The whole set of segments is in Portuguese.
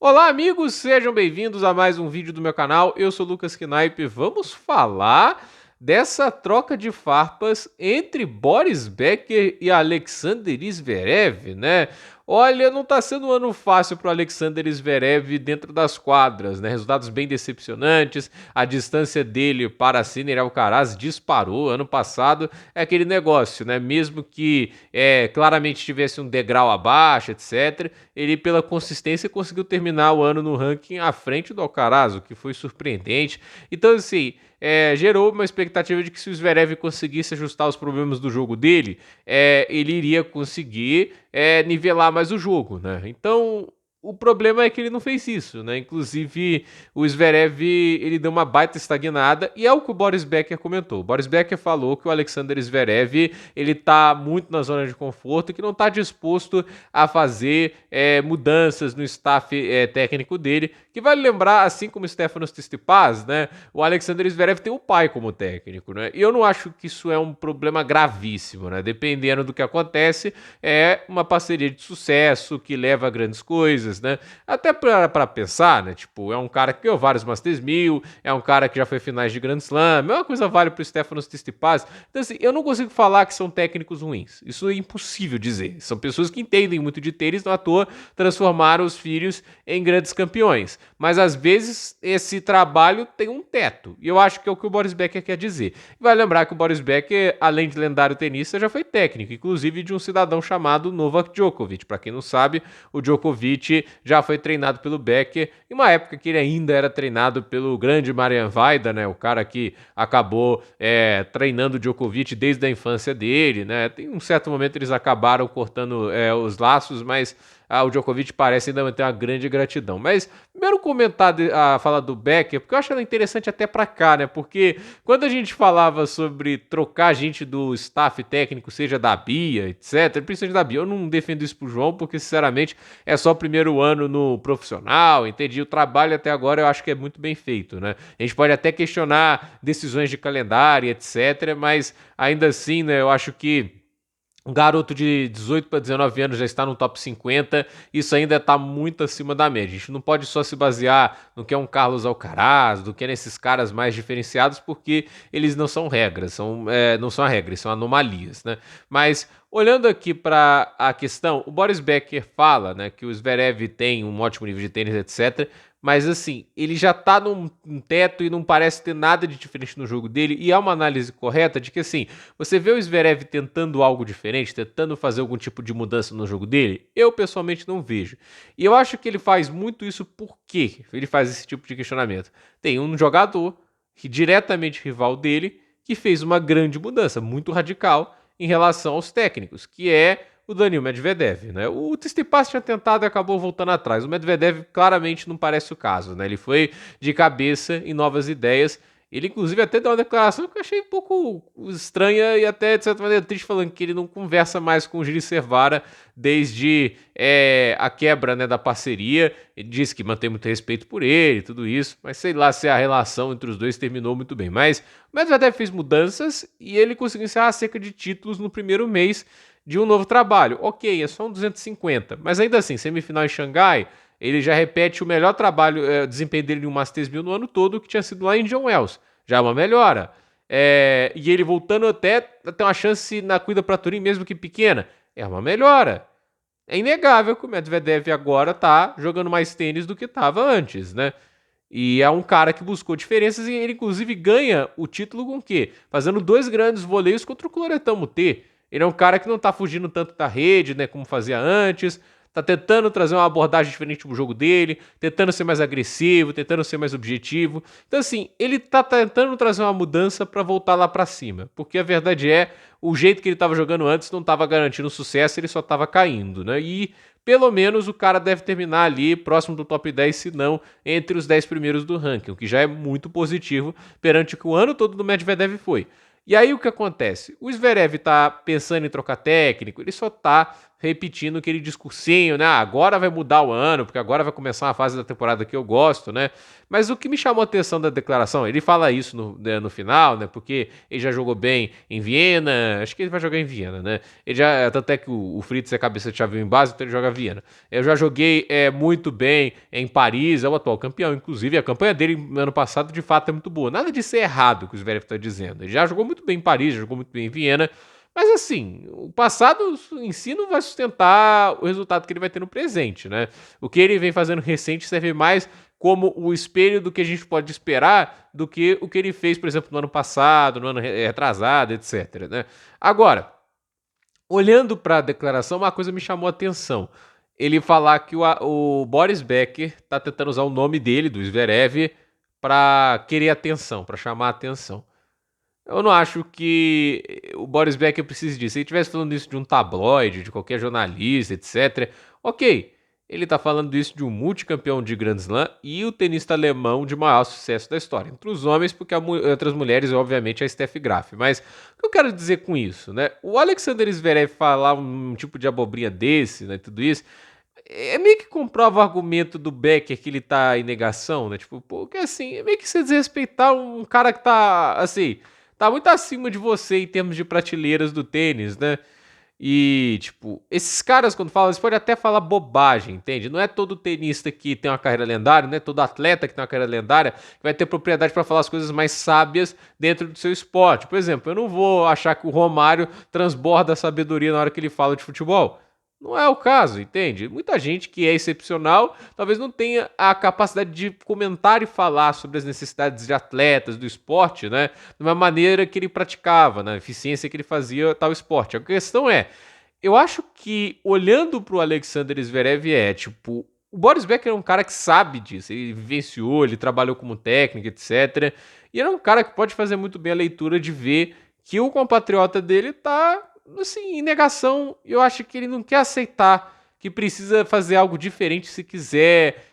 Olá, amigos, sejam bem-vindos a mais um vídeo do meu canal. Eu sou o Lucas Knaip. Vamos falar dessa troca de farpas entre Boris Becker e Alexander Zverev, né? Olha, não tá sendo um ano fácil para o Alexander Zverev dentro das quadras, né? Resultados bem decepcionantes. A distância dele para Sinner Alcaraz disparou ano passado. É aquele negócio, né? Mesmo que claramente tivesse um degrau abaixo, etc., ele pela consistência conseguiu terminar o ano no ranking à frente do Alcaraz, o que foi surpreendente. Então, assim, gerou uma expectativa de que se o Zverev conseguisse ajustar os problemas do jogo dele, ele iria conseguir nivelar mais o jogo, né? Então, o problema é que ele não fez isso, né? Inclusive, o Zverev, ele deu uma baita estagnada, e é o que o Boris Becker comentou. O Boris Becker falou que o Alexander Zverev, ele tá muito na zona de conforto e que não tá disposto a fazer mudanças no staff técnico dele, que vale lembrar, assim como o Stefanos Tsitsipas, né? O Alexander Zverev tem o pai como técnico, né? E eu não acho que isso é um problema gravíssimo, né? Dependendo do que acontece, é uma parceria de sucesso que leva a grandes coisas, né? Até para pensar, né? Tipo, é um cara que ganhou vários Masters 1000, é um cara que já foi finais de Grand Slam, a mesma coisa vale pro Stefanos Tsitsipas. Então, assim, eu não consigo falar que são técnicos ruins. Isso é impossível dizer. São pessoas que entendem muito de tênis, não à toa transformaram os filhos em grandes campeões. Mas às vezes esse trabalho tem um teto. E eu acho que é o que o Boris Becker quer dizer. Vai lembrar que o Boris Becker, além de lendário tenista, já foi técnico, inclusive de um cidadão chamado Novak Djokovic. Para quem não sabe, o Djokovic já foi treinado pelo Becker em uma época que ele ainda era treinado pelo grande Marian Vaida, né? O cara que acabou treinando o Djokovic desde a infância dele, né? Tem um certo momento eles acabaram cortando os laços, mas o Djokovic parece ainda manter uma grande gratidão. Mas primeiro comentar a fala do Becker, porque eu acho ela interessante até pra cá, né? Porque quando a gente falava sobre trocar gente do staff técnico, seja da Bia, etc., principalmente da Bia, eu não defendo isso pro João, porque sinceramente é só o primeiro ano no profissional, entendi. O trabalho até agora eu acho que é muito bem feito, né? A gente pode até questionar decisões de calendário, etc., mas ainda assim, né, eu acho que um garoto de 18 para 19 anos já está no top 50, isso ainda está muito acima da média. A gente não pode só se basear no que é um Carlos Alcaraz, do que é nesses caras mais diferenciados, porque eles não são regras, não são a regra, são anomalias, né? Mas olhando aqui para a questão, o Boris Becker fala, né, que o Zverev tem um ótimo nível de tênis, etc., mas assim, ele já tá num teto e não parece ter nada de diferente no jogo dele, e há uma análise correta de que assim, você vê o Zverev tentando algo diferente, tentando fazer algum tipo de mudança no jogo dele? Eu pessoalmente não vejo. E eu acho que ele faz muito isso porque ele faz esse tipo de questionamento. Tem um jogador que diretamente rival dele que fez uma grande mudança, muito radical em relação aos técnicos, que é o Daniil Medvedev, né? O Tsitsipas tinha tentado e acabou voltando atrás. O Medvedev claramente não parece o caso, né? Ele foi de cabeça em novas ideias. Ele, inclusive, até deu uma declaração que eu achei um pouco estranha e até, de certa maneira, triste, falando que ele não conversa mais com o Giri Servara desde a quebra, né, da parceria. Ele disse que mantém muito respeito por ele, tudo isso, mas sei lá se a relação entre os dois terminou muito bem. Mas o Medvedev fez mudanças e ele conseguiu encerrar cerca de títulos no primeiro mês de um novo trabalho. Ok, é só um 250, mas ainda assim, semifinal em Xangai, ele já repete o melhor trabalho, desempenho dele em um Masters 1000 no ano todo, que tinha sido lá em John Wells. Já é uma melhora. E ele voltando até ter uma chance na corrida para Turim, mesmo que pequena, é uma melhora. É inegável que o Medvedev agora tá jogando mais tênis do que estava antes, né? E é um cara que buscou diferenças e ele, inclusive, ganha o título com o quê? Fazendo dois grandes voleios contra o Floretão Muté. Ele é um cara que não tá fugindo tanto da rede, né, como fazia antes, tá tentando trazer uma abordagem diferente pro jogo dele, tentando ser mais agressivo, tentando ser mais objetivo. Então, assim, ele tá tentando trazer uma mudança para voltar lá para cima, porque a verdade é, o jeito que ele tava jogando antes não tava garantindo sucesso, ele só tava caindo, né? E pelo menos o cara deve terminar ali próximo do top 10, se não entre os 10 primeiros do ranking, o que já é muito positivo perante o que o ano todo do Medvedev foi. E aí o que acontece? O Zverev tá pensando em trocar técnico, ele só tá repetindo aquele discursinho, né? Agora vai mudar o ano, porque agora vai começar uma fase da temporada que eu gosto, né? Mas o que me chamou a atenção da declaração, ele fala isso no final, né? Porque ele já jogou bem em Viena, acho que ele vai jogar em Viena, né? Ele já, tanto é que o Fritz é cabeça de chave em base, então ele joga Viena. Eu já joguei muito bem em Paris, é o atual campeão, inclusive a campanha dele no ano passado de fato é muito boa. Nada de ser errado o que o Zverev está dizendo. Ele já jogou muito bem em Paris, já jogou muito bem em Viena, mas assim, o passado em si não vai sustentar o resultado que ele vai ter no presente, né? O que ele vem fazendo recente serve mais como o espelho do que a gente pode esperar do que o que ele fez, por exemplo, no ano passado, no ano retrasado, etc, né? Agora, olhando para a declaração, uma coisa me chamou a atenção. Ele falar que o Boris Becker está tentando usar o nome dele, do Zverev, para querer atenção, para chamar a atenção. Eu não acho que o Boris Becker precise disso. Se ele estivesse falando isso de um tabloide, de qualquer jornalista, etc., ok. Ele está falando isso de um multicampeão de Grand Slam e o tenista alemão de maior sucesso da história. Entre os homens, porque entre as mulheres, obviamente, é a Steffi Graf. Mas o que eu quero dizer com isso, né? O Alexander Zverev falar um tipo de abobrinha desse, né, tudo isso, é meio que comprova o argumento do Becker que ele tá em negação, né? Tipo, porque assim, é meio que você desrespeitar um cara que tá, assim, tá muito acima de você em termos de prateleiras do tênis, né? E, tipo, esses caras, quando falam, eles podem até falar bobagem, entende? Não é todo tenista que tem uma carreira lendária, não é todo atleta que tem uma carreira lendária que vai ter propriedade para falar as coisas mais sábias dentro do seu esporte. Por exemplo, eu não vou achar que o Romário transborda a sabedoria na hora que ele fala de futebol. Não é o caso, entende? Muita gente que é excepcional talvez não tenha a capacidade de comentar e falar sobre as necessidades de atletas, do esporte, né? De uma maneira que ele praticava, na eficiência que ele fazia tal esporte. A questão é, eu acho que olhando para o Alexander Zverev tipo, o Boris Becker é um cara que sabe disso, ele vivenciou, ele trabalhou como técnico, etc. E ele é um cara que pode fazer muito bem a leitura de ver que o compatriota dele tá assim, em negação. Eu acho que ele não quer aceitar que precisa fazer algo diferente se quiser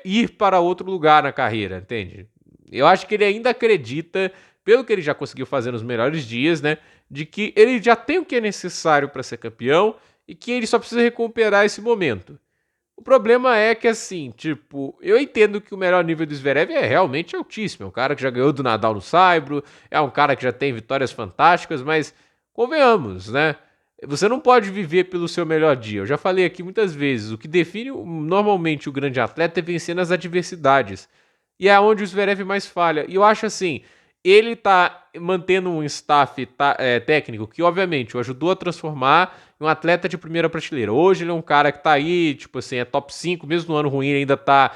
ir para outro lugar na carreira, entende? Eu acho que ele ainda acredita, pelo que ele já conseguiu fazer nos melhores dias, né, de que ele já tem o que é necessário para ser campeão e que ele só precisa recuperar esse momento. O problema é que, assim, tipo, eu entendo que o melhor nível do Zverev é realmente altíssimo. É um cara que já ganhou do Nadal no Saibro, é um cara que já tem vitórias fantásticas, mas convenhamos, né? Você não pode viver pelo seu melhor dia. Eu já falei aqui muitas vezes, o que define normalmente o grande atleta é vencer nas adversidades. E é onde o Zverev mais falha. E eu acho assim, ele tá mantendo um staff técnico que, obviamente, o ajudou a transformar em um atleta de primeira prateleira. Hoje ele é um cara que tá aí, tipo assim, é top 5, mesmo no ano ruim, ele ainda tá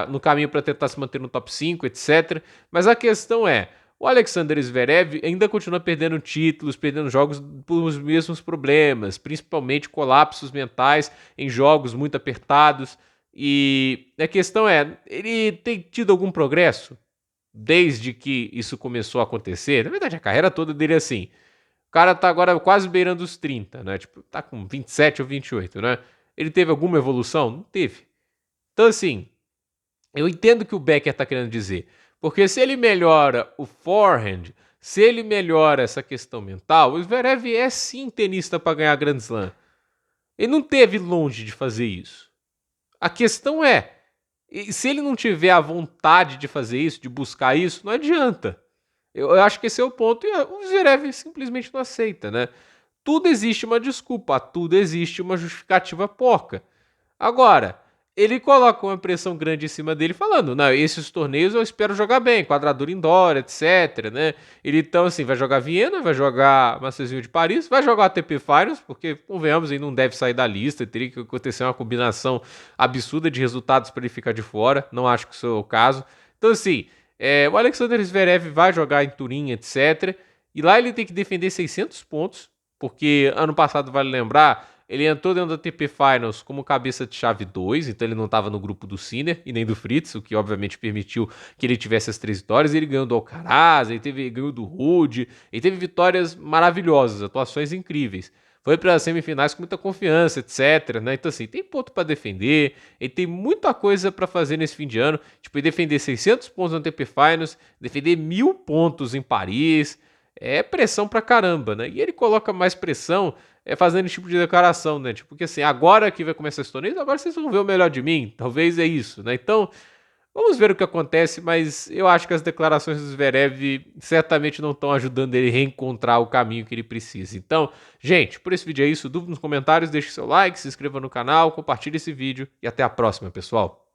no caminho para tentar se manter no top 5, etc. Mas a questão é, o Alexander Zverev ainda continua perdendo títulos, perdendo jogos por os mesmos problemas, principalmente colapsos mentais em jogos muito apertados. E a questão é, ele tem tido algum progresso desde que isso começou a acontecer? Na verdade, a carreira toda dele é assim. O cara tá agora quase beirando os 30, né? Tipo, tá com 27 ou 28, né? Ele teve alguma evolução? Não teve. Então, assim, eu entendo o que o Becker tá querendo dizer. Porque se ele melhora o forehand, se ele melhora essa questão mental, o Zverev é sim tenista para ganhar Grand Slam. Ele não teve longe de fazer isso. A questão é, se ele não tiver a vontade de fazer isso, de buscar isso, não adianta. Eu acho que esse é o ponto e o Zverev simplesmente não aceita, né? Tudo existe uma desculpa, tudo existe uma justificativa porca. Agora, ele coloca uma pressão grande em cima dele, falando, não, esses torneios eu espero jogar bem, quadradura indoor, etc, né? Ele, então, assim, vai jogar Viena, vai jogar Masterzinho de Paris, vai jogar ATP Finals, porque, convenhamos, ele não deve sair da lista, teria que acontecer uma combinação absurda de resultados para ele ficar de fora, não acho que isso é o caso. Então, assim, o Alexander Zverev vai jogar em Turim, etc, e lá ele tem que defender 600 pontos, porque ano passado, vale lembrar, ele entrou dentro da ATP Finals como cabeça de chave 2, então ele não estava no grupo do Sinner e nem do Fritz, o que obviamente permitiu que ele tivesse as 3 vitórias. Ele ganhou do Alcaraz, ele ganhou do Ruud, ele teve vitórias maravilhosas, atuações incríveis. Foi para as semifinais com muita confiança, etc, né? Então assim, tem ponto para defender, ele tem muita coisa para fazer nesse fim de ano, tipo, defender 600 pontos na ATP Finals, defender 1.000 pontos em Paris, é pressão pra caramba, né? E ele coloca mais pressão fazendo esse tipo de declaração, né? Tipo, porque assim, agora que vai começar esse torneio, agora vocês vão ver o melhor de mim. Talvez é isso, né? Então, vamos ver o que acontece, mas eu acho que as declarações do Zverev certamente não estão ajudando ele a reencontrar o caminho que ele precisa. Então, gente, por esse vídeo é isso. Dúvida nos comentários, deixe seu like, se inscreva no canal, compartilhe esse vídeo e até a próxima, pessoal.